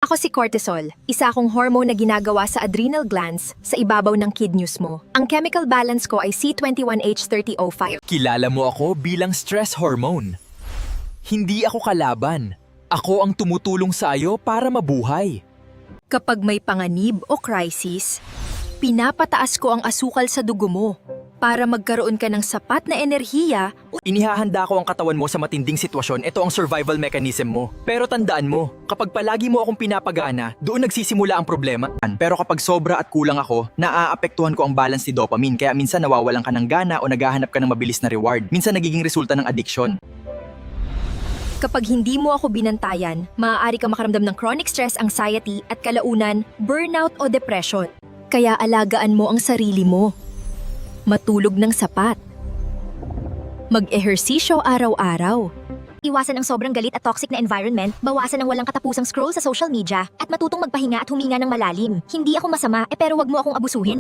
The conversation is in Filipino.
Ako si cortisol, isa akong hormone na ginagawa sa adrenal glands sa ibabaw ng kidneys mo. Ang chemical balance ko ay C21H30O5. Kilala mo ako bilang stress hormone. Hindi ako kalaban. Ako ang tumutulong sa iyo para mabuhay. Kapag may panganib o crisis, pinapataas ko ang asukal sa dugo mo para magkaroon ka ng sapat na enerhiya. Inihahanda ko ang katawan mo sa matinding sitwasyon. Ito ang survival mechanism mo. Pero tandaan mo, kapag palagi mo akong pinapagana, doon nagsisimula ang problema. Pero kapag sobra at kulang ako, naaapektuhan ko ang balance ni dopamine. Kaya minsan nawawalan ka ng gana o naghahanap ka ng mabilis na reward. Minsan nagiging resulta ng addiction. Kapag hindi mo ako binantayan, maaari ka makaramdam ng chronic stress, anxiety at kalaunan, burnout o depression. Kaya alagaan mo ang sarili mo. Matulog ng sapat. Mag-ehersisyo araw-araw. Iwasan ang sobrang galit at toxic na environment, bawasan ang walang katapusang scroll sa social media, at matutong magpahinga at huminga ng malalim. Hindi ako masama, pero wag mo akong abusuhin.